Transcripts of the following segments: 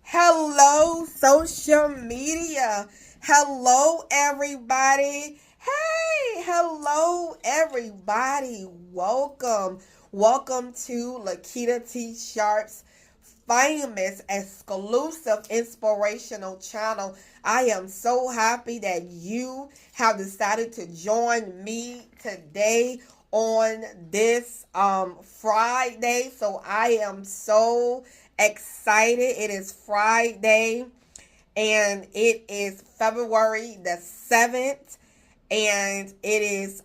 Hello, social media. Hello, everybody. Hey, hello, everybody. Welcome. Welcome to Lakitatsharpe's famous, exclusive, inspirational channel. I am so happy that you have decided to join me today on this Friday. So I am so excited. It is Friday and it is February the 7th, and it is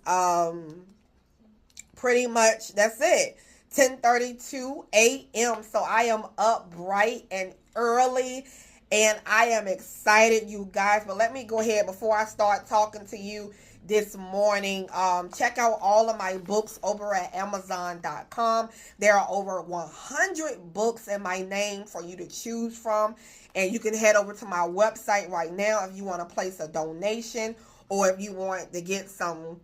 pretty much, that's it, 10:32 a.m. So I am up bright and early, and I am excited, you guys. But let me go ahead before I start talking to you this morning. Check out all of my books over at Amazon.com. There are over 100 books in my name for you to choose from. And you can head over to my website right now if you want to place a donation, or if you want to get some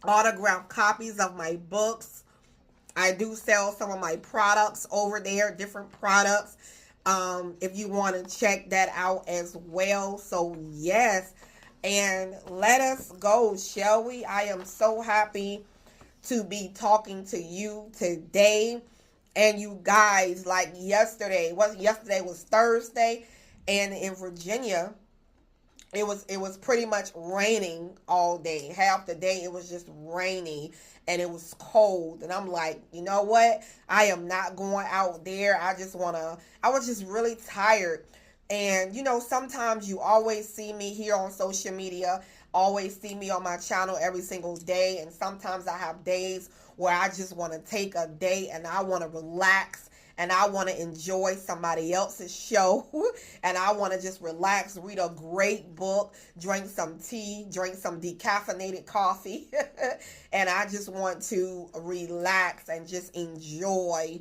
autographed copies of my books. I do sell some of my products over there, different products. If you want to check that out as well. So yes, and let us go, shall we? I am so happy to be talking to you today. And you guys, like yesterday was Thursday, and in Virginia, it was pretty much raining all day. Half the day it was just rainy and it was cold. And I'm like, you know what? I am not going out there. I was just really tired. And, sometimes you always see me here on social media, always see me on my channel every single day. And sometimes I have days where I just want to take a day and I want to relax and I want to enjoy somebody else's show. And I want to just relax, read a great book, drink some tea, drink some decaffeinated coffee. And I just want to relax and just enjoy,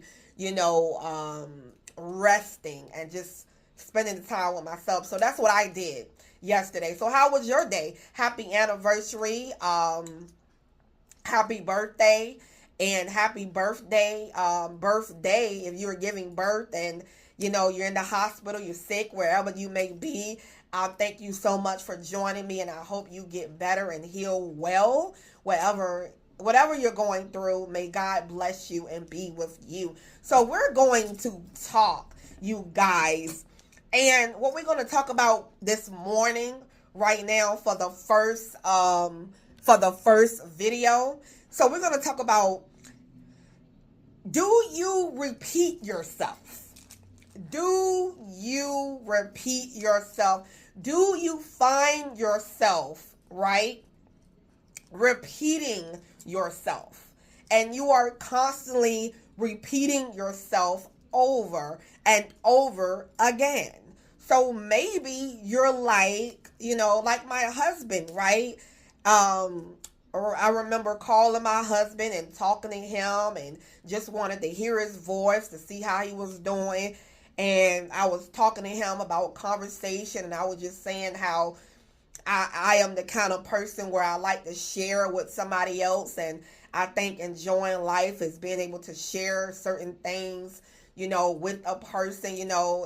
resting and just spending the time with myself. So that's what I did yesterday. So how was your day? Happy anniversary. Happy birthday. And happy birthday if you're giving birth and you're in the hospital, you're sick, wherever you may be. Thank you so much for joining me, and I hope you get better and heal well. Whatever you're going through, may God bless you and be with you. So we're going to talk, you guys, and what we're going to talk about this morning, right now, for the first video. So we're going to talk about, do you repeat yourself? Do you repeat yourself? Do you find yourself, right, repeating yourself? And you are constantly repeating yourself over and over again. So maybe you're like, like my husband, right? Or I remember calling my husband and talking to him and just wanted to hear his voice to see how he was doing. And I was talking to him about conversation, and I was just saying how I am the kind of person where I like to share with somebody else. And I think enjoying life is being able to share certain things, with a person.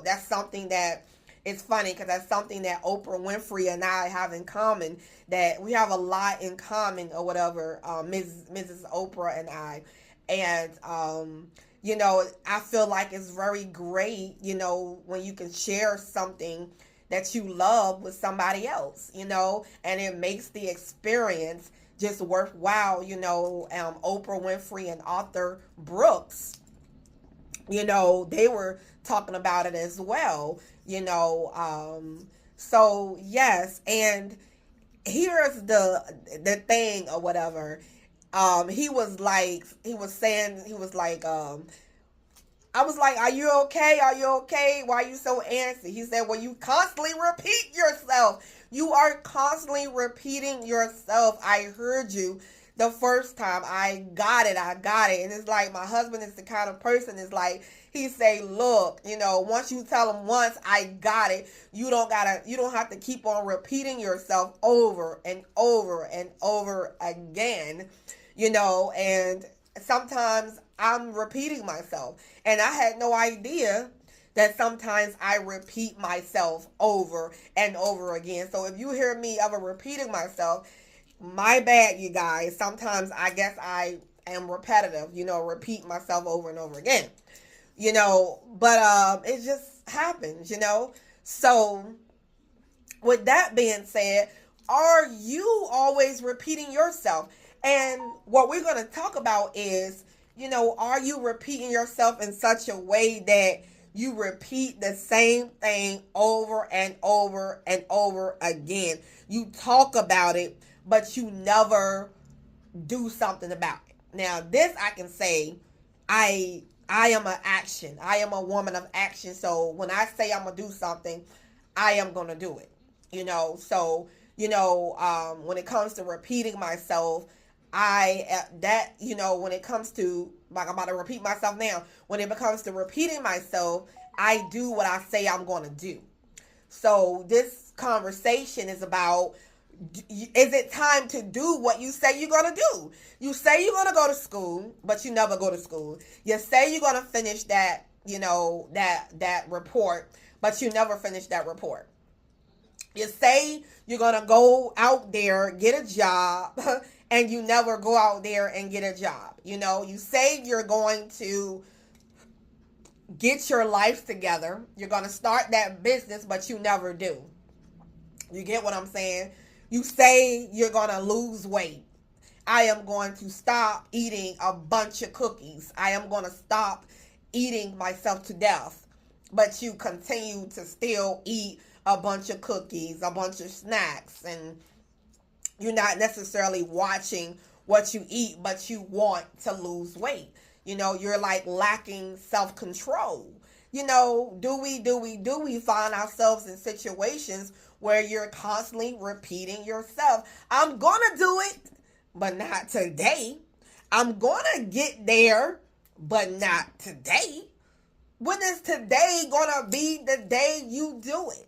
That's something that, it's funny because that's something that Oprah Winfrey and I have in common, that we have a lot in common or whatever, Mrs. Oprah and I. And, I feel like it's very great, when you can share something that you love with somebody else, and it makes the experience just worthwhile. Oprah Winfrey and Arthur Brooks, they were talking about it as well. So yes, and here's the thing or whatever. He was like, I was like, are you okay? Are you okay? Why are you so antsy? He said, well, you constantly repeat yourself. You are constantly repeating yourself. I heard you the first time. I got it. And it's like, my husband is the kind of person, is like, he say, look, once you tell him once, I got it, you don't have to keep on repeating yourself over and over and over again. and sometimes I'm repeating myself. And I had no idea that sometimes I repeat myself over and over again. So if you hear me ever repeating myself, my bad, you guys. Sometimes I guess I am repetitive, repeat myself over and over again, but it just happens. So with that being said, are you always repeating yourself? And what we're going to talk about is, are you repeating yourself in such a way that you repeat the same thing over and over and over again? You talk about it, but you never do something about it. Now, this I can say, I am an action. I am a woman of action. So when I say I'm gonna do something, I am gonna do it. So when it comes to repeating myself, when it comes to, like, I'm about to repeat myself now. When it comes to repeating myself, I do what I say I'm gonna do. So this conversation is about, is it time to do what you say you're going to do? You say you're going to go to school, but you never go to school. You say you're going to finish that, that report, but you never finish that report. You say you're going to go out there, get a job, and you never go out there and get a job. You say you're going to get your life together. You're going to start that business, but you never do. You get what I'm saying? You say you're going to lose weight. I am going to stop eating a bunch of cookies. I am going to stop eating myself to death. But you continue to still eat a bunch of cookies, a bunch of snacks, and you're not necessarily watching what you eat, but you want to lose weight. You're like lacking self-control. Do we find ourselves in situations where you're constantly repeating yourself? I'm gonna do it, but not today. I'm gonna get there, but not today. When is today gonna be the day you do it?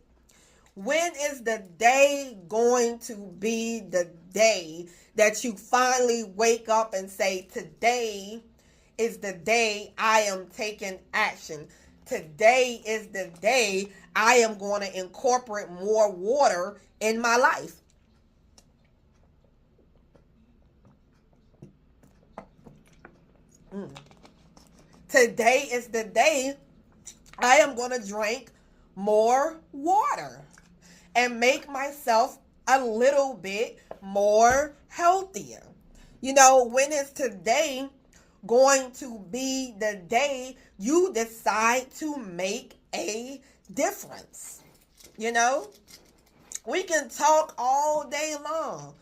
When is the day going to be the day that you finally wake up and say, today is the day I am taking action? Today is the day I am going to incorporate more water in my life. Today is the day I am going to drink more water and make myself a little bit more healthier. When is today going to be the day you decide to make a difference? We can talk all day long.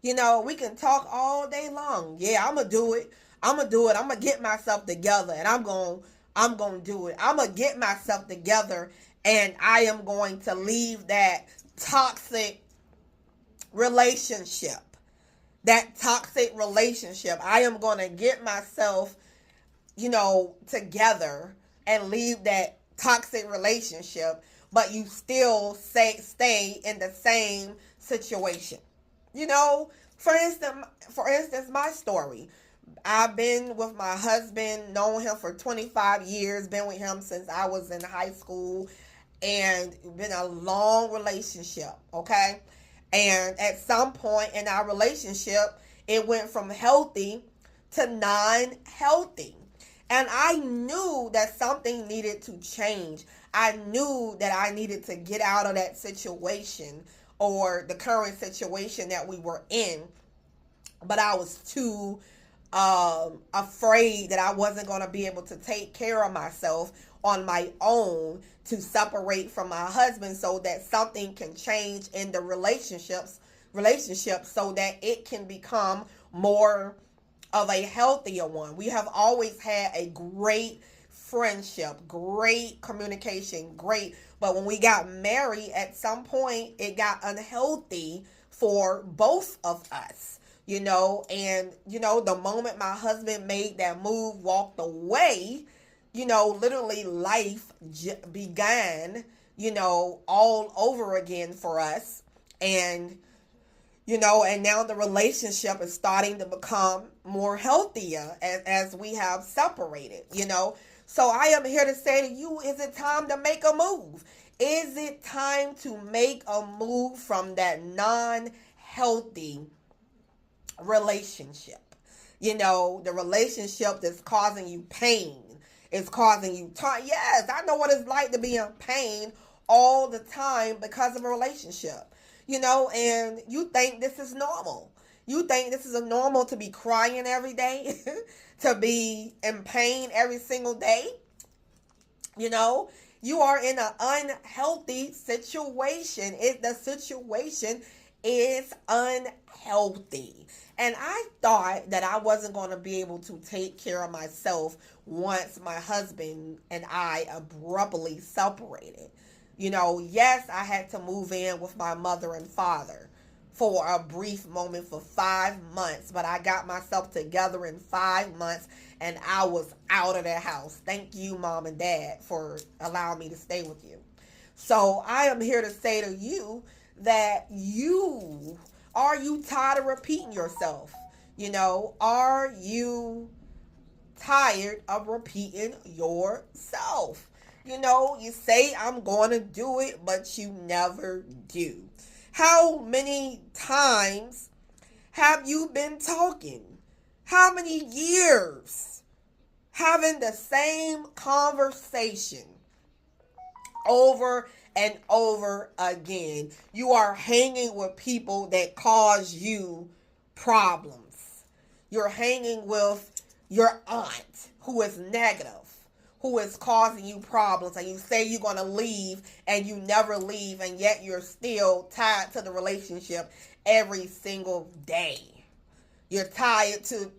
We can talk all day long. Yeah, I'm going to do it. I'm going to do it. I'm going to get myself together, and I'm going to do it. I'm going to get myself together, and I am going to leave that toxic relationship. I am going to get myself, together and leave that toxic relationship, but you still stay in the same situation. For instance, my story. I've been with my husband, known him for 25 years, been with him since I was in high school, and been a long relationship, okay? And at some point in our relationship, it went from healthy to non-healthy. And I knew that something needed to change. I knew that I needed to get out of that situation, or the current situation that we were in. But I was too afraid that I wasn't going to be able to take care of myself on my own to separate from my husband, so that something can change in the relationship so that it can become more of a healthier one. We have always had a great friendship, great communication, great. But when we got married, at some point, it got unhealthy for both of us, and, the moment my husband made that move, walked away, literally life began, all over again for us. And, And now the relationship is starting to become more healthier as we have separated. So I am here to say to you, is it time to make a move? Is it time to make a move from that non-healthy relationship? The relationship that's causing you pain. It's causing you time. Yes, I know what it's like to be in pain all the time because of a relationship. And you think this is normal. You think this is normal to be crying every day, to be in pain every single day. You are in an unhealthy situation. The situation is unhealthy. And I thought that I wasn't going to be able to take care of myself once my husband and I abruptly separated. Yes, I had to move in with my mother and father for a brief moment for 5 months, but I got myself together in 5 months and I was out of that house. Thank you, Mom and Dad, for allowing me to stay with you. So I am here to say to you that are you tired of repeating yourself? Are you tired of repeating yourself? You say I'm going to do it, but you never do. How many times have you been talking? How many years having the same conversation over and over again? You are hanging with people that cause you problems. You're hanging with your aunt who is negative, who is causing you problems, and you say you're going to leave and you never leave, and yet you're still tied to the relationship every single day. You're tied to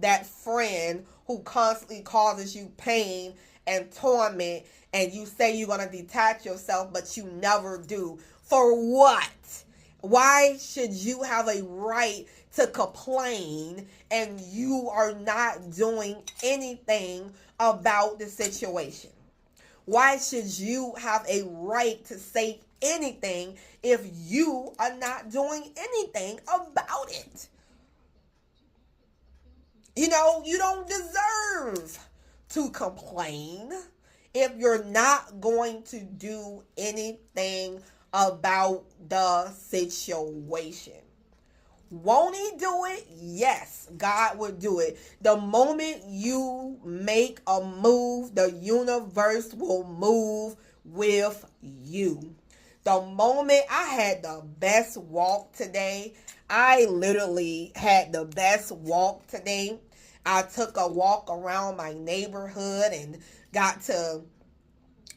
that friend who constantly causes you pain and torment, and you say you're going to detach yourself, but you never do. For what? Why should you have a right to complain and you are not doing anything about the situation? Why should you have a right to say anything if you are not doing anything about it? You don't deserve to complain if you're not going to do anything about the situation. Won't he do it? Yes, God will do it. The moment you make a move, the universe will move with you. The moment I had the best walk today, I literally had the best walk today. I took a walk around my neighborhood and got to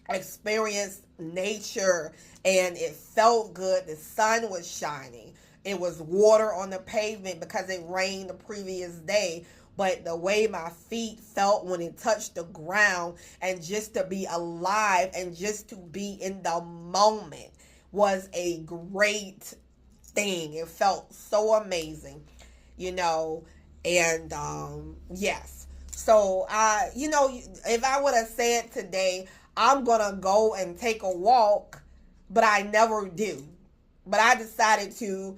experience nature, and it felt good. The sun was shining. It was water on the pavement because it rained the previous day. But the way my feet felt when it touched the ground, and just to be alive and just to be in the moment was a great thing. It felt so amazing, and yes. So if I would have said today, I'm going to go and take a walk, but I never do. But I decided to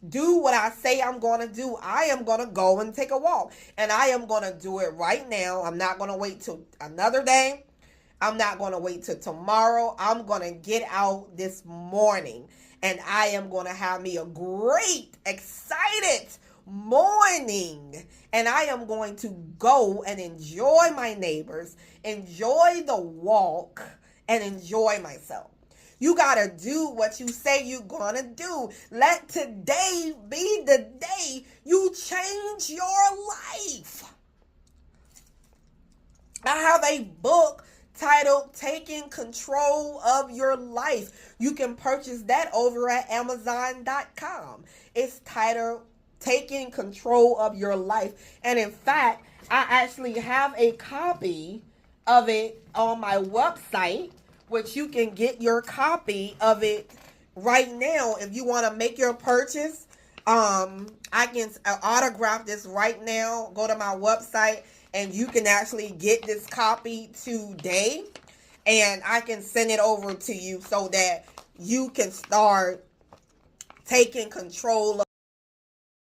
do what I say I'm going to do. I am going to go and take a walk. And I am going to do it right now. I'm not going to wait till another day. I'm not going to wait till tomorrow. I'm going to get out this morning. And I am going to have me a great, excited morning. And I am going to go and enjoy my neighbors, enjoy the walk, and enjoy myself. You got to do what you say you're going to do. Let today be the day you change your life. I have a book titled Taking Control of Your Life. You can purchase that over at Amazon.com. It's titled Taking Control of Your Life. And in fact, I actually have a copy of it on my website, which you can get your copy of it right now. If you want to make your purchase, I can autograph this right now. Go to my website and you can actually get this copy today, and I can send it over to you so that you can start taking control